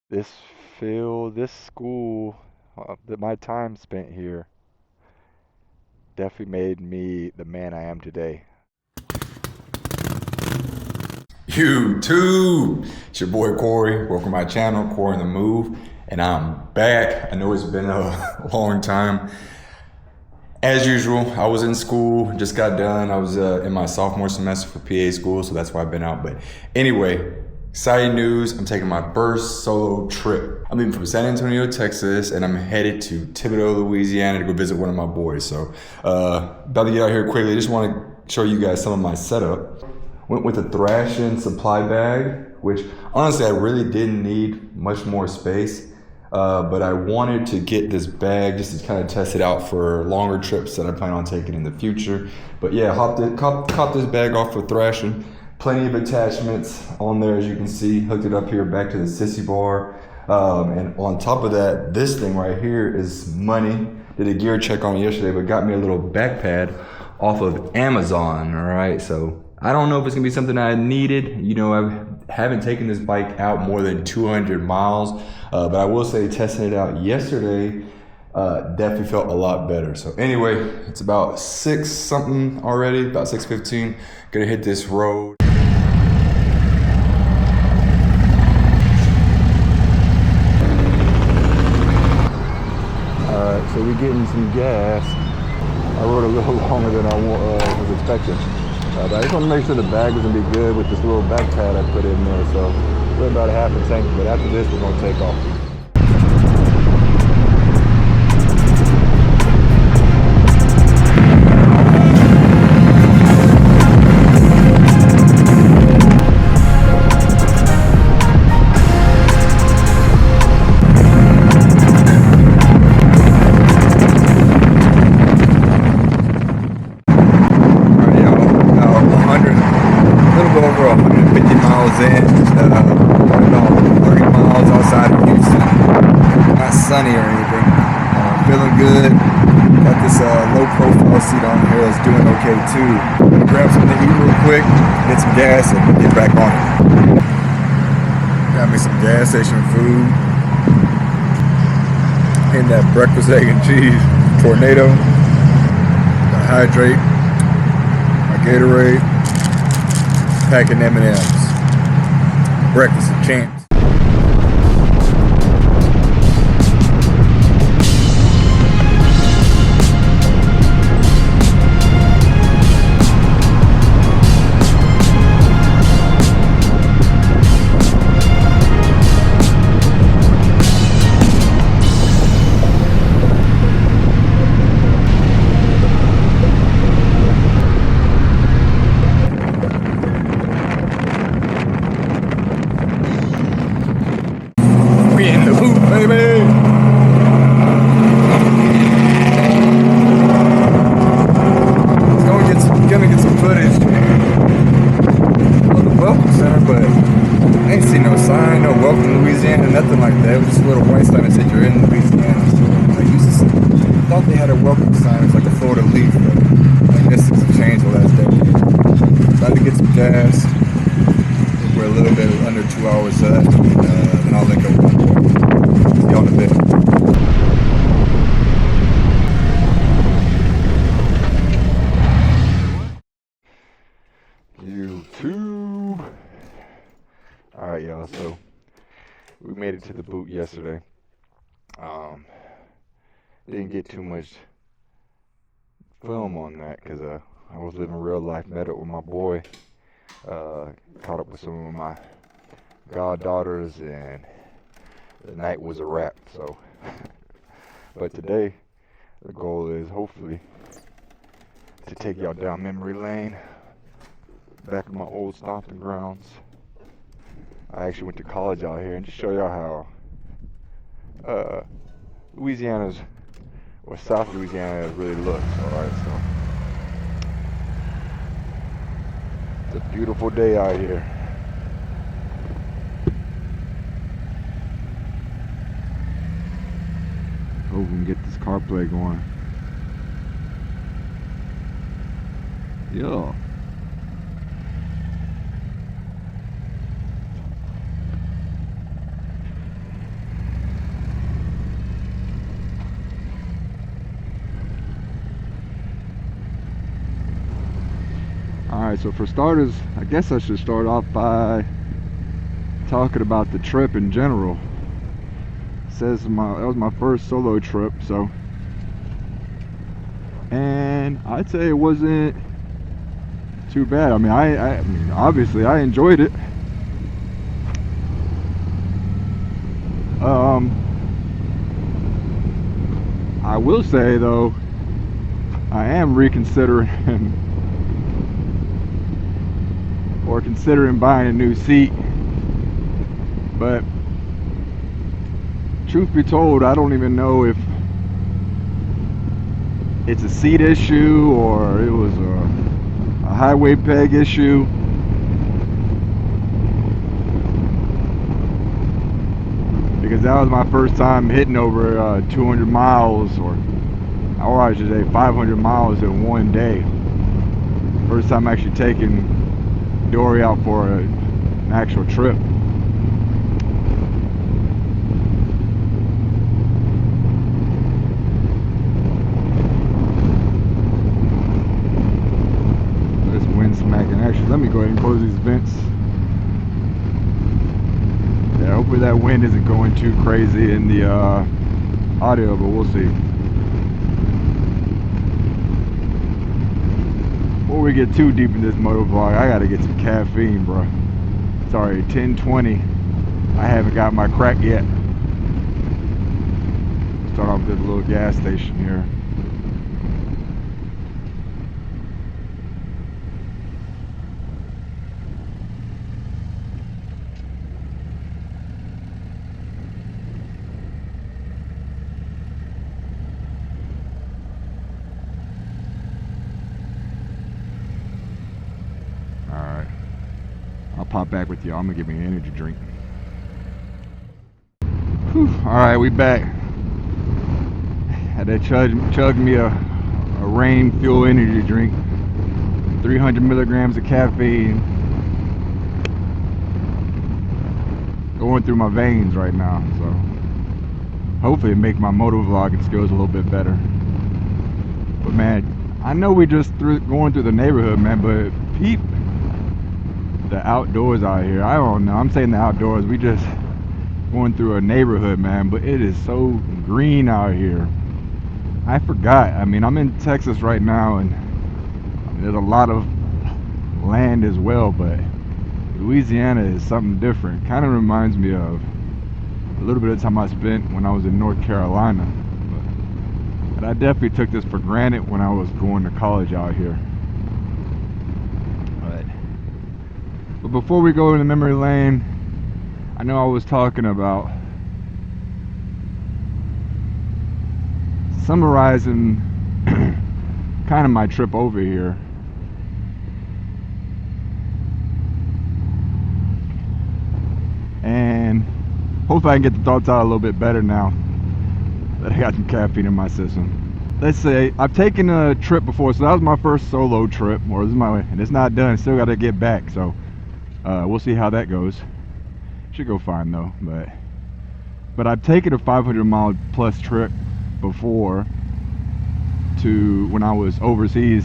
This this school, my time spent here definitely made me the man I am today. YouTube, it's your boy Corey. Welcome to my channel, Corey in the Move, and I'm back. I know it's been a long time. As usual, I was in school, just got done. I was in my sophomore semester for PA school, so that's why I've been out. But anyway, exciting news. I'm taking my first solo trip. I'm leaving from San Antonio, Texas, and I'm headed to Thibodaux, Louisiana to go visit one of my boys. So, about to get out here quickly. I just want to show you guys some of my setup. Went with a Thrashing supply bag, which honestly I really didn't need much more space. But I wanted to get this bag just to kind of test it out for longer trips that I plan on taking in the future. But yeah, caught this bag off for Thrashing. Plenty of attachments on there, as you can see. Hooked it up here back to the sissy bar. And on top of that, this thing right here is money. Did a gear check on it yesterday, but got me a little back pad off of Amazon, all right? So I don't know if it's gonna be something I needed. You know, I haven't taken this bike out more than 200 miles, but I will say testing it out yesterday definitely felt a lot better. So anyway, it's about 6 something already, about 6:15. Gonna hit this road. Alright, so we're getting some gas. I rode a little longer than I was expecting. But I just want to make sure the bag was going to be good with this little back pad I put in there. So we're about a half a tank, but after this we're going to take off. Over 150 miles in, about 30 miles outside of Houston. Not sunny or anything. Feeling good. Got this low profile seat on here that's doing okay too. Gonna grab something to eat real quick, get some gas, and get back on it. Got me some gas station food. And that breakfast, egg, and cheese tornado. Gotta hydrate. My Gatorade. Packing M&M's. Breakfast of champs. Baby! Gonna get some footage of the welcome center, but I ain't seen no sign, no welcome Louisiana, nothing like that. It was just a little white sign that said you're in Louisiana. So I thought they had a welcome sign. It's like a Florida leaf, but I guess things have changed the last decade. Tried to get some gas. We're a little bit under 2 hours left, then I'll link up with my boy. See you on a bit. YouTube. Alright, y'all, so we made it to the boot yesterday. Didn't get too much film on that because I was living real life, met up with my boy, caught up with some of my goddaughters, and the night was a wrap. So but today the goal is hopefully to take y'all down memory lane, back in my old stomping grounds. I actually went to college out here, and just show y'all how Louisiana's, or South Louisiana, really looks. Alright, so it's a beautiful day out here. Hope we can get this CarPlay going. Yeah. Alright, so for starters, I guess I should start off by talking about the trip in general. It says that was my first solo trip, so, and I'd say it wasn't too bad. I mean, I mean, obviously I enjoyed it. I will say though, I am reconsidering or considering buying a new seat, but truth be told, I don't even know if it's a seat issue or it was a highway peg issue. Because that was my first time hitting over 200 miles, or I should say 500 miles in one day. First time actually taking Dory out for an actual trip. This wind smacking. Actually, let me go ahead and close these vents. Yeah, hopefully that wind isn't going too crazy in the audio, but we'll see. Before we get too deep in this moto vlog, I gotta get some caffeine, bro. Sorry, 10:20. I haven't got my crack yet. Start off with this little gas station here. I'll pop back with y'all. I'm gonna get me an energy drink. Alright, we back. Had to chug me a Rain Fuel energy drink. 300 milligrams of caffeine. Going through my veins right now, so hopefully it make my moto vlogging skills a little bit better. But man, I know we just going through the neighborhood, man, but peep the outdoors out here. I don't know, I'm saying the outdoors, we just going through a neighborhood, man, but it is so green out here. I forgot, I mean, I'm in Texas right now, and there's a lot of land as well, but Louisiana is something different. Kind of reminds me of a little bit of time I spent when I was in North Carolina, but I definitely took this for granted when I was going to college out here. But before we go into memory lane, I know I was talking about summarizing kind of my trip over here. And hopefully I can get the thoughts out a little bit better now that I got some caffeine in my system. Let's say I've taken a trip before, so that was my first solo trip, or this is and it's not done, still got to get back, so we'll see how that goes. Should go fine though, but I've taken a 500 mile plus trip before to when I was overseas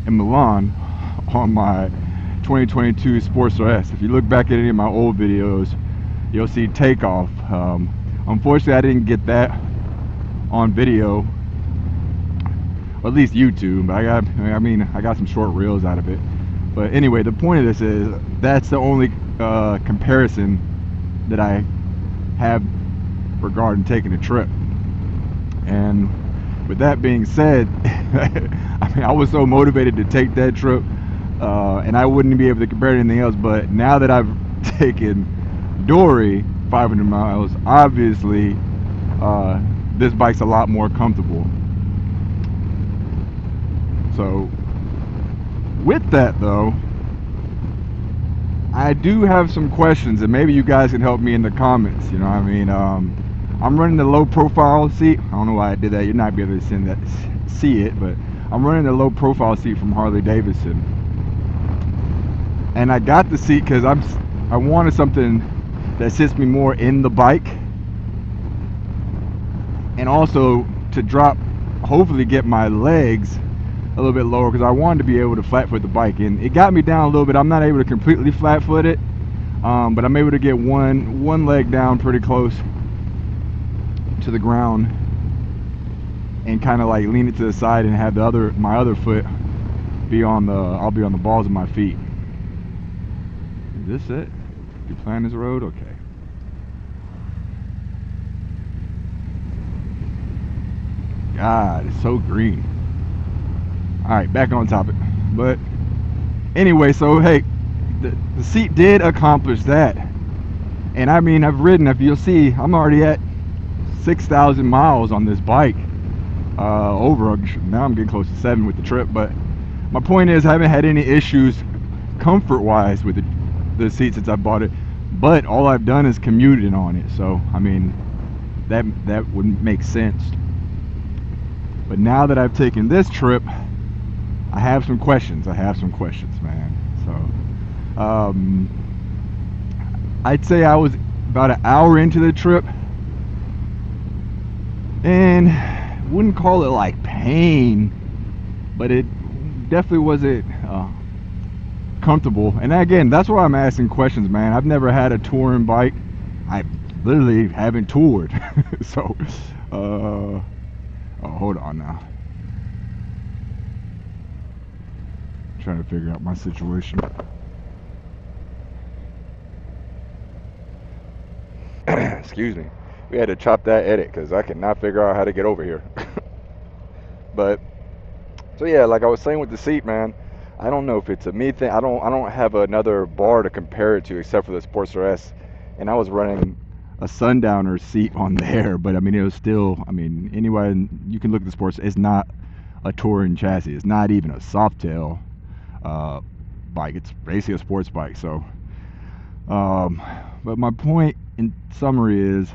in Milan on my 2022 Sportster S. If you look back at any of my old videos, you'll see takeoff. Unfortunately, I didn't get that on video, or at least YouTube, but I got some short reels out of it. But anyway, the point of this is that's the only comparison that I have regarding taking a trip. And with that being said, I mean, I was so motivated to take that trip, and I wouldn't be able to compare to anything else. But now that I've taken Dory 500 miles, obviously this bike's a lot more comfortable. So with that though, I do have some questions, and maybe you guys can help me in the comments. You know what I mean? I'm running the low profile seat. I don't know why I did that. You're not be able to see it, but I'm running the low profile seat from Harley Davidson. And I got the seat because I wanted something that sits me more in the bike, and also to hopefully get my legs a little bit lower because I wanted to be able to flat foot the bike, and it got me down a little bit. I'm not able to completely flat foot it, but I'm able to get one leg down pretty close to the ground and kind of like lean it to the side and have my other foot be on the I'll be on the balls of my feet. Is this it? You plan this road? Okay. God, it's so green. Alright, back on topic. But anyway, so hey, the seat did accomplish that. And I mean, I've ridden, if you'll see, I'm already at 6,000 miles on this bike. Now I'm getting close to 7 with the trip. But my point is, I haven't had any issues comfort-wise with the seat since I bought it. But all I've done is commuted on it. So, I mean, that would make sense. But now that I've taken this trip, I have some questions. Man. So, I'd say I was about an hour into the trip, and wouldn't call it like pain, but it definitely wasn't comfortable. And again, that's why I'm asking questions, man. I've never had a touring bike. I literally haven't toured. So, oh, hold on now. I'm trying to figure out my situation. Excuse me. We had to chop that edit because I cannot figure out how to get over here. But so yeah, like I was saying with the seat, man, I don't know if it's a me thing. I don't have another bar to compare it to except for the Sportster S, and I was running a Sundowner seat on there, but I mean, it was still, I mean, anyway, you can look at the Sports, it's not a touring chassis, it's not even a Softail bike, it's basically a sports bike. So but my point in summary is,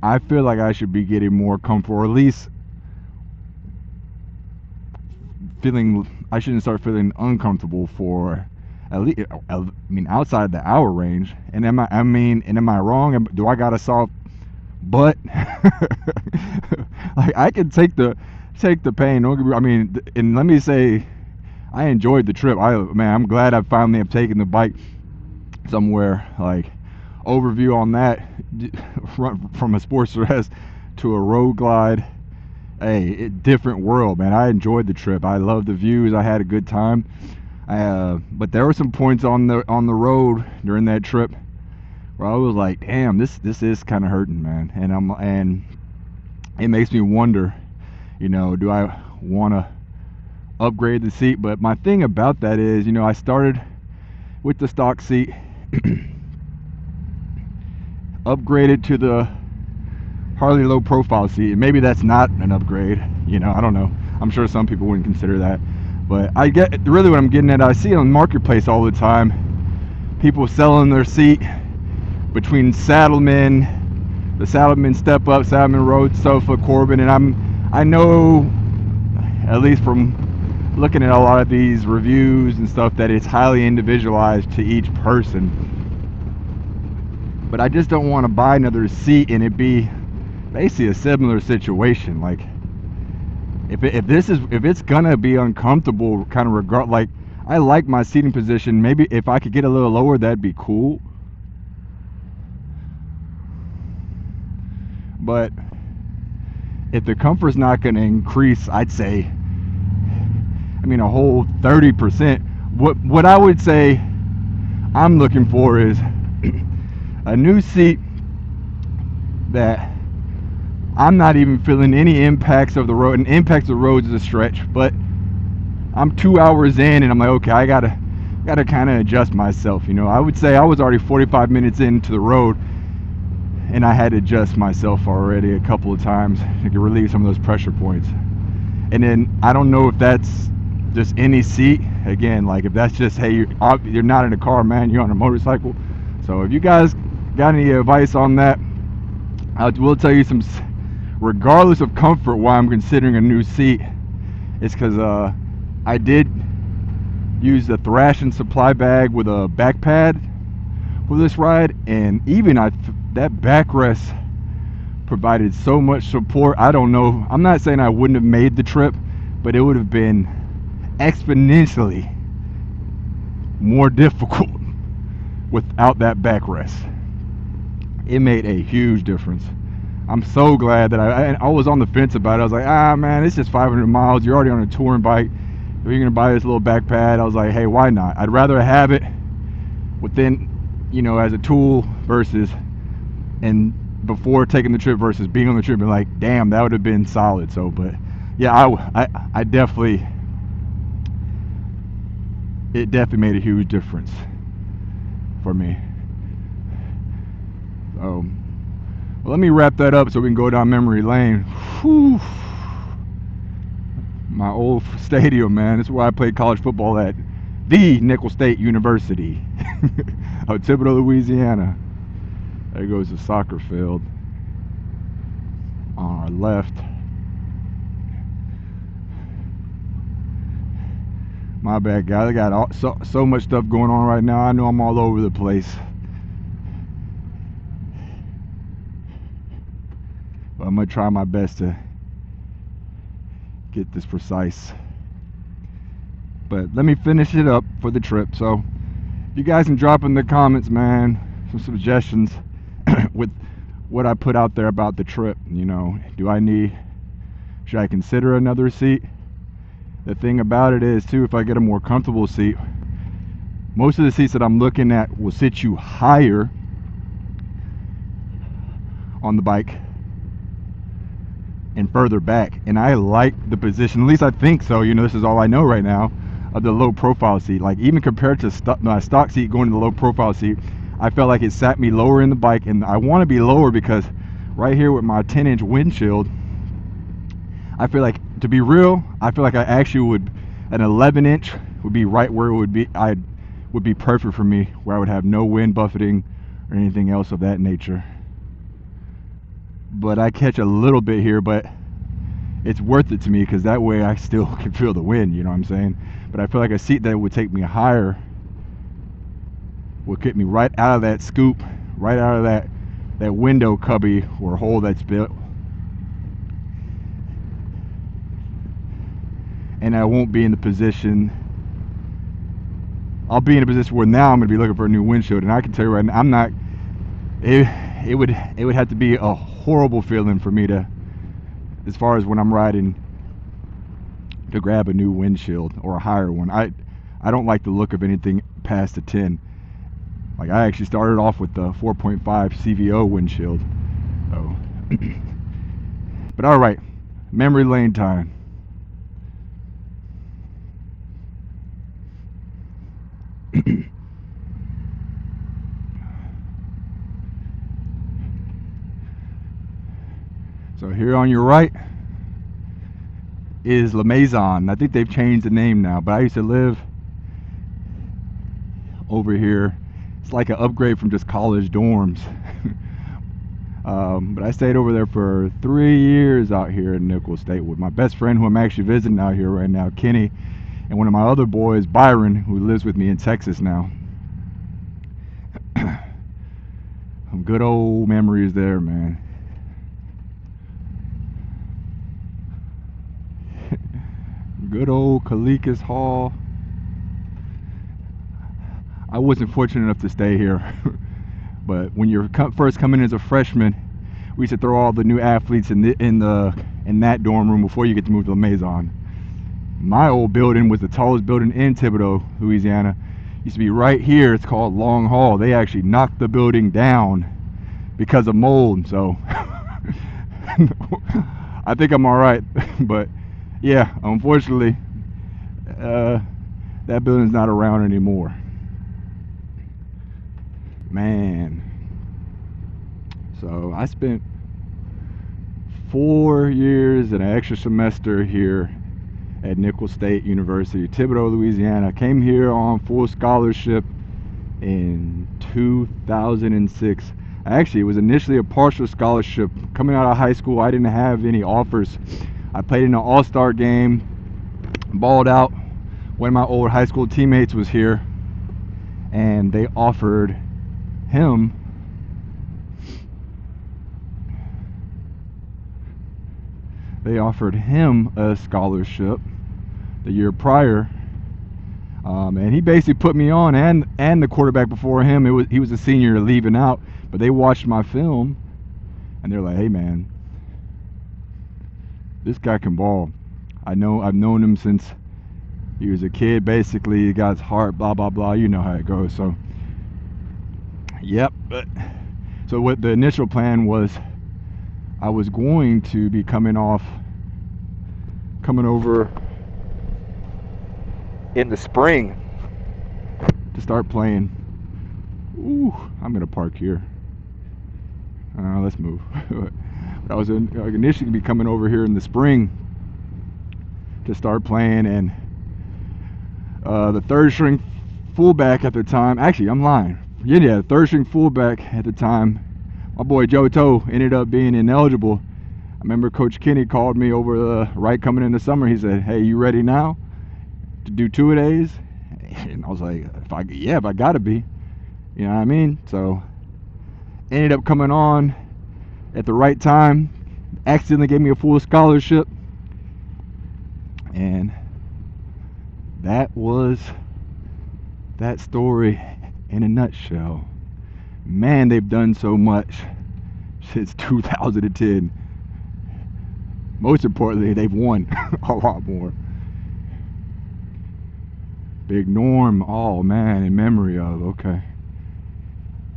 I feel like I should be getting more comfort, or at least I shouldn't start feeling uncomfortable for at least, I mean, outside the hour range. And am I wrong? Do I got a soft butt? Like, I can take the pain. I mean, and let me say, I enjoyed the trip. I'm glad I finally have taken the bike somewhere. Like, overview on that, from a Sportster S to a Road Glide. Hey, different world, man. I enjoyed the trip. I loved the views. I had a good time. But there were some points on the road during that trip where I was like, damn, this is kind of hurting, man. And it makes me wonder, do I want to upgrade the seat? But my thing about that is, I started with the stock seat, upgraded to the Harley low profile seat, and maybe that's not an upgrade, I don't know. I'm sure some people wouldn't consider that, but I get really what I'm getting at. I see it on Marketplace all the time, people selling their seat between Saddlemen, the Saddlemen Step Up, Saddlemen Road Sofa, Corbin, and I know, at least from looking at a lot of these reviews and stuff, that it's highly individualized to each person. But I just don't want to buy another seat and it be basically a similar situation. Like, if it's gonna be uncomfortable, kind of regard, like, I like my seating position. Maybe if I could get a little lower, that'd be cool. But if the comfort's not gonna increase, I'd say, a whole 30%. What I would say I'm looking for is a new seat that I'm not even feeling any impacts of the road. And impacts of the road is a stretch, but I'm 2 hours in and I'm like, okay, I gotta kind of adjust myself. I would say I was already 45 minutes into the road and I had to adjust myself already a couple of times to relieve some of those pressure points. And then I don't know if that's just any seat. Again, like, if that's just, hey, you're not in a car, man, you're on a motorcycle. So if you guys got any advice on that, I will tell you some, regardless of comfort, why I'm considering a new seat. It's because I did use the Thrashing supply bag with a back pad for this ride, and even that backrest provided so much support. I don't know, I'm not saying I wouldn't have made the trip, but it would have been exponentially more difficult without that backrest. It made a huge difference. I'm so glad that I was on the fence about it. I was like, man, it's just 500 miles. You're already on a touring bike. If you're gonna buy this little back pad, I was like, hey, why not? I'd rather have it within, as a tool versus, and before taking the trip versus being on the trip and like, damn, that would have been solid. So, but yeah, I definitely, it definitely made a huge difference for me. So, well, let me wrap that up so we can go down memory lane. Whew. My old stadium, man. This is where I played college football at the Nickel State University of Thibodaux, Louisiana. There goes the soccer field on our left. My bad, guys. I got so much stuff going on right now. I know I'm all over the place. But I'm going to try my best to get this precise. But let me finish it up for the trip. So you guys can drop in the comments, man, some suggestions with what I put out there about the trip. Should I consider another seat? The thing about it is too, if I get a more comfortable seat, most of the seats that I'm looking at will sit you higher on the bike and further back, and I like the position, at least I think so. This is all I know right now of the low profile seat. Like, even compared to my stock seat going to the low profile seat, I felt like it sat me lower in the bike, and I want to be lower because right here with my 10-inch windshield, I feel like, to be real, I feel like I actually would, an 11-inch would be right where it would be. Would be perfect for me, where I would have no wind buffeting or anything else of that nature. But I catch a little bit here, but it's worth it to me because that way I still can feel the wind, you know what I'm saying? But I feel like a seat that would take me higher would get me right out of that scoop, right out of that window cubby or hole that's built. And I won't be in the position, I'll be in a position where now I'm going to be looking for a new windshield. And I can tell you right now, I'm not, it would have to be a horrible feeling for me to, as far as when I'm riding, to grab a new windshield or a higher one. I don't like the look of anything past a 10. Like, I actually started off with the 4.5 CVO windshield. So but all right, memory lane time. So here on your right is La Maison. I think they've changed the name now, but I used to live over here. It's like an upgrade from just college dorms. But I stayed over there for 3 years out here in Nickel State with my best friend, who I'm actually visiting out here right now, Kenny, and one of my other boys, Byron, who lives with me in Texas now. Some good old memories there, man. Good old Kalikas Hall. I wasn't fortunate enough to stay here, but when you're first coming in as a freshman, we used to throw all the new athletes in that dorm room before you get to move to La Maison. My old building was the tallest building in Thibodaux, Louisiana. It used to be right here. It's called Long Hall. They actually knocked the building down because of mold. So I think I'm all right, but yeah, unfortunately, that building's not around anymore. Man. So I spent 4 years and an extra semester here at Nickel State University, Thibodaux, Louisiana. I came here on full scholarship in 2006. Actually, it was initially a partial scholarship. Coming out of high school, I didn't have any offers. I played in an all-star game, balled out. One of my old high school teammates was here, and they offered him they offered him a scholarship the year prior. And he basically put me on, and the quarterback before him. He was a senior leaving out, but they watched my film, and they're like, "Hey, man, this guy can ball. I've known him since he was a kid. Basically, he got his heart, blah blah blah. You know how it goes." So, yep. So what the initial plan was, I was going to be coming over in the spring to start playing. Ooh, I'm gonna park here. Let's move. But I was initially gonna be coming over here in the spring to start playing, and the third string fullback at the time. Actually, I'm lying. Yeah, the third string fullback at the time, my boy Joe Toe, ended up being ineligible. I remember Coach Kenny called me over right coming in the summer. He said, "Hey, you ready now to do 2-a-days?" And I was like, if I gotta be. You know what I mean? So ended up coming on at the right time. Accidentally gave me a full scholarship. And that was that story in a nutshell. Man, they've done so much since 2010. Most importantly, they've won a lot more. Big Norm, oh man, in memory of, okay.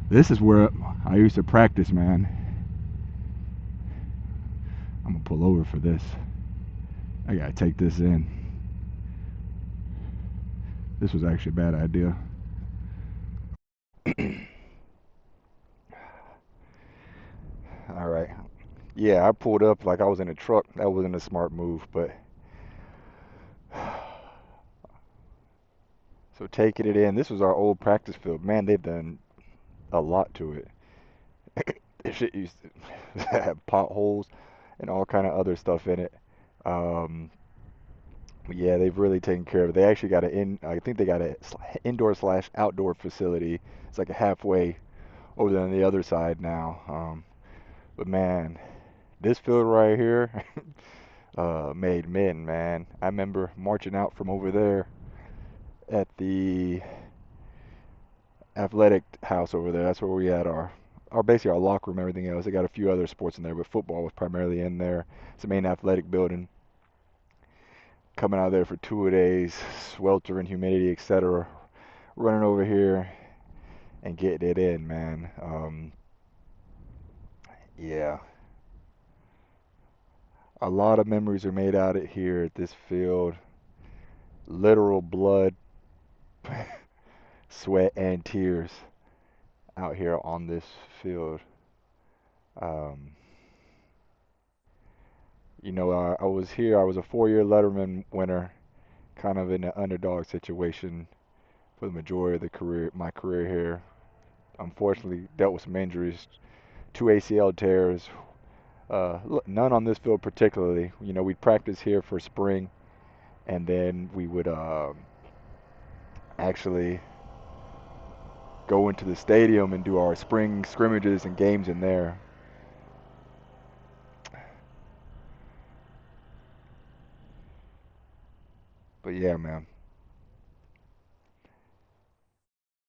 This is where I used to practice, man. I'm gonna pull over for this. I gotta take this in. This was actually a bad idea. All right. Yeah, I pulled up like I was in a truck. That wasn't a smart move, but so taking it in. This was our old practice field. Man, they've done a lot to it. This shit used to have potholes and all kind of other stuff in it. Um, yeah, they've really taken care of it. They actually got I think they got a indoor slash outdoor facility. It's like a halfway over there on the other side now. But man, this field right here made men, man. I remember marching out from over there at the athletic house over there. That's where we had our basically our locker room, everything else. They got a few other sports in there, but football was primarily in there. It's the main athletic building. Coming out of there for 2-a-days, sweltering humidity, etc. Running over here and getting it in, man. Yeah, a lot of memories are made out of here at this field. Literal blood, sweat, and tears out here on this field. Um, I was here. I was a 4-year Letterman winner, kind of in an underdog situation for the majority of my career here. Unfortunately, dealt with some injuries, 2 ACL tears. None on this field particularly. We'd practice here for spring, and then we would actually go into the stadium and do our spring scrimmages and games in there. But yeah, man,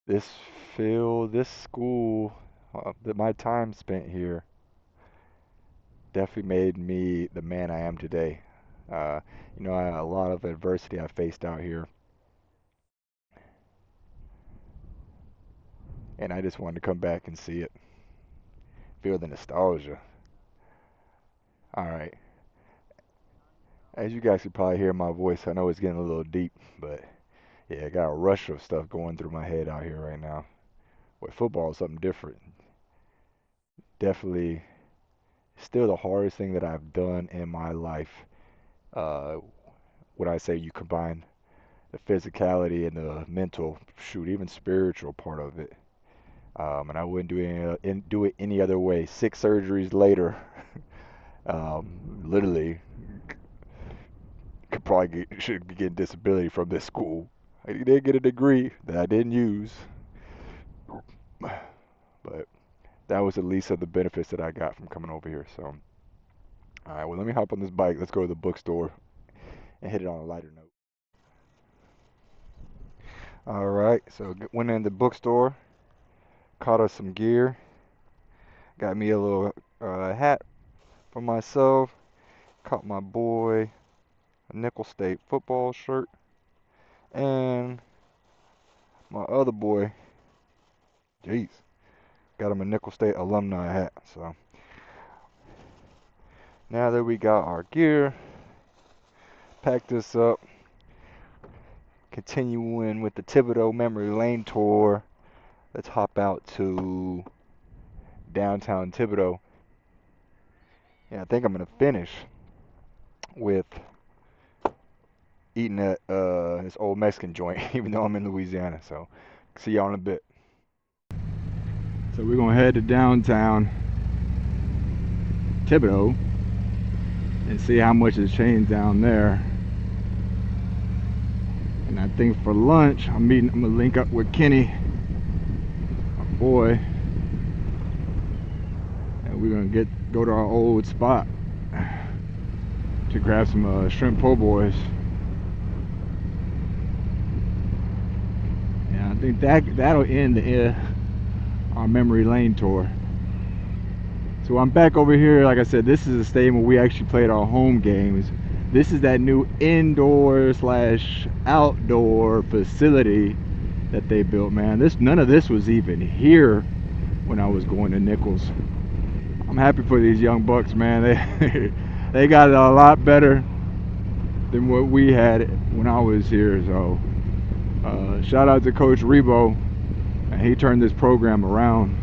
this field, this school, my time spent here definitely made me the man I am today. Uh, a lot of adversity I faced out here, and I just wanted to come back and see it, feel the nostalgia. All right. As you guys can probably hear my voice, I know it's getting a little deep, but yeah, I got a rush of stuff going through my head out here right now. With football is something different. Definitely still the hardest thing that I've done in my life. Uh, when I say you combine the physicality and the mental, shoot, even spiritual part of it. And I wouldn't do it any other way. 6 surgeries later, literally should be getting disability from this school. I did get a degree that I didn't use, but that was the least of the benefits that I got from coming over here. So All right, well, let me hop on this bike. Let's go to the bookstore and hit it on a lighter note. All right, so went in the bookstore, caught us some gear, got me a little hat for myself, caught my boy a Nickel State football shirt, and my other boy, jeez, got him a Nickel State alumni hat. So now that we got our gear, pack this up, continuing with the Thibodaux Memory Lane tour. Let's hop out to downtown Thibodaux. Yeah, I think I'm gonna finish with eating at this old Mexican joint, even though I'm in Louisiana. So see y'all in a bit. So we're gonna head to downtown Thibodaux and see how much has changed down there. And I think for lunch, I'm gonna link up with Kenny, my boy, and we're gonna go to our old spot to grab some shrimp po' boys. And I think that'll end our memory lane tour. So I'm back over here. Like I said, this is a stadium where we actually played our home games. This is that new indoor/outdoor facility that they built, man. None of this was even here when I was going to Nichols. I'm happy for these young bucks, man. They got it a lot better than what we had when I was here. So shout out to Coach Rebo, and he turned this program around.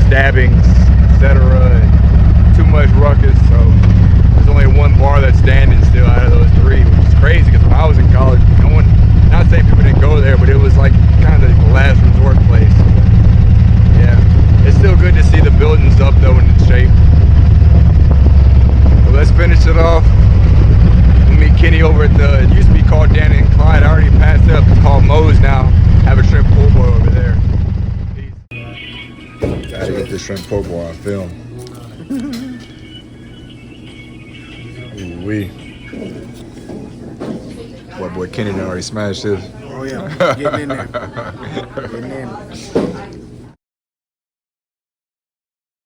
Stabbings, etc. Too much ruckus. So there's only one bar that's standing still out of those three, which is crazy because when I was in college, not saying people didn't go there, but it was like kind of the last resort place. Yeah, it's still good to see the buildings up though in its shape. Well, let's finish it off. We'll meet Kenny over at it used to be called Dan and Clyde. I already passed up. It's called Moe's now. Have a shrimp po' boy over there. Gotta get this shrimp po' boy on film. Ooh-wee. Boy, Kenny done already smashed this. Oh yeah, getting in there. Getting in.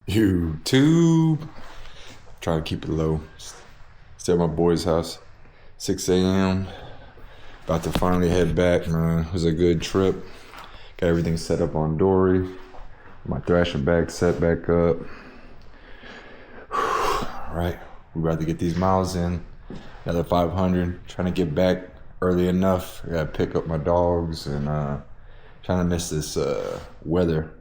YouTube. Try to keep it low. Still at my boy's house. 6 a.m. About to finally head back, man. It was a good trip. Got everything set up on Dory. My thrasher bag set back up. All right, we're about to get these miles in. Another 500. Trying to get back early enough. I gotta pick up my dogs and trying to miss this weather.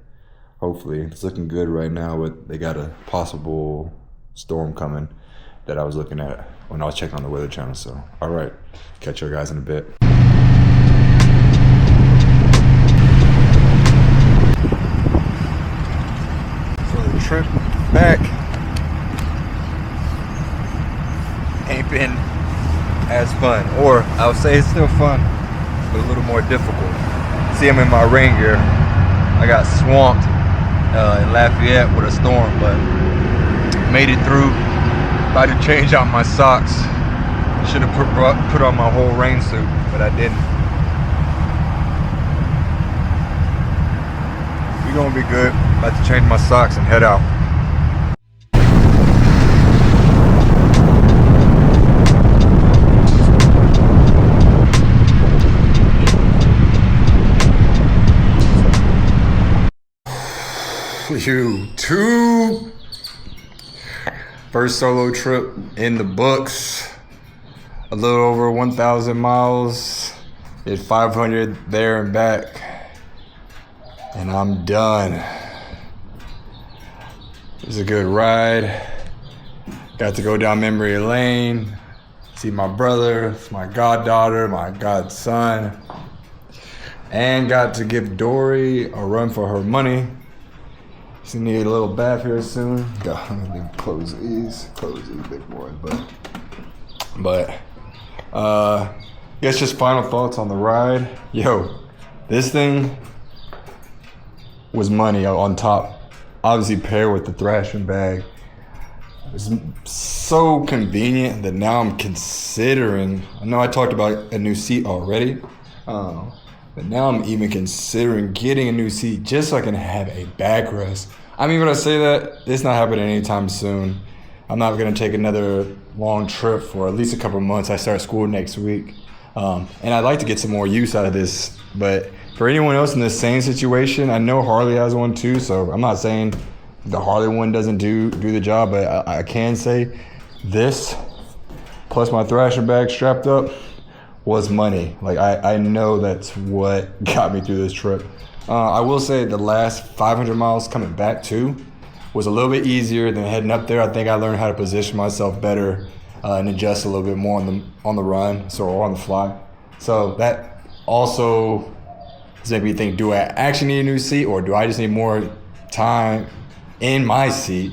Hopefully, it's looking good right now, but they got a possible storm coming that I was looking at when I was checking on the Weather Channel. So, all right, catch you guys in a bit. fun. Or I would say it's still fun, but a little more difficult. See, I'm in my rain gear. I got swamped in Lafayette with a storm, but made it through. About to change out my socks. Should have put on my whole rain suit, but I didn't. We're gonna be good. About to change my socks and head out. YouTube. First solo trip in the books. A little over 1,000 miles. Did 500 there and back. And I'm done. It was a good ride. Got to go down memory lane. See my brother, my goddaughter, my godson. And got to give Dory a run for her money. She need a little bath here soon. Got close these big boy. But guess just final thoughts on the ride. Yo, this thing was money on top. Obviously paired with the thrashing bag. It was so convenient that now I'm considering. I know I talked about a new seat already. But now I'm even considering getting a new seat just so I can have a backrest. I mean, when I say that, it's not happening anytime soon. I'm not gonna take another long trip for at least a couple of months. I start school next week. And I'd like to get some more use out of this. But for anyone else in the same situation, I know Harley has one too, so I'm not saying the Harley one doesn't do the job, but I can say this, plus my thrasher bag strapped up, was money. Like I know that's what got me through this trip. I will say the last 500 miles coming back too was a little bit easier than heading up there. I think I learned how to position myself better and adjust a little bit more on the run, or on the fly. So that also does make me think: do I actually need a new seat, or do I just need more time in my seat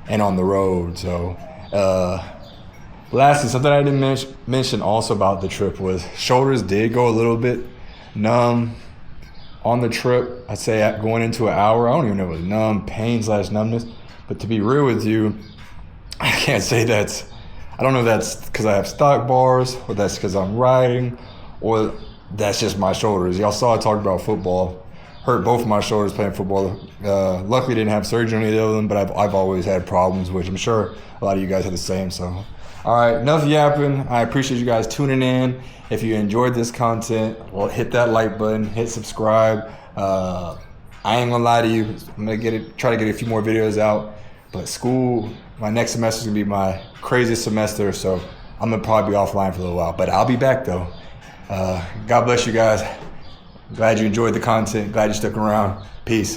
and on the road? So. Lastly, something I didn't mention also about the trip was shoulders did go a little bit numb on the trip. I'd say going into an hour, I don't even know if it was numb, pain/numbness. But to be real with you, I can't say I don't know if that's because I have stock bars, or that's because I'm riding, or that's just my shoulders. Y'all saw I talked about football. Hurt both of my shoulders playing football. Luckily didn't have surgery on either of them, but I've always had problems, which I'm sure a lot of you guys have the same, so. All right, enough yapping. I appreciate you guys tuning in. If you enjoyed this content, well, hit that like button, hit subscribe. I ain't gonna lie to you. I'm gonna try to get a few more videos out. But school, my next semester is gonna be my craziest semester, so I'm gonna probably be offline for a little while. But I'll be back though. God bless you guys. Glad you enjoyed the content. Glad you stuck around. Peace.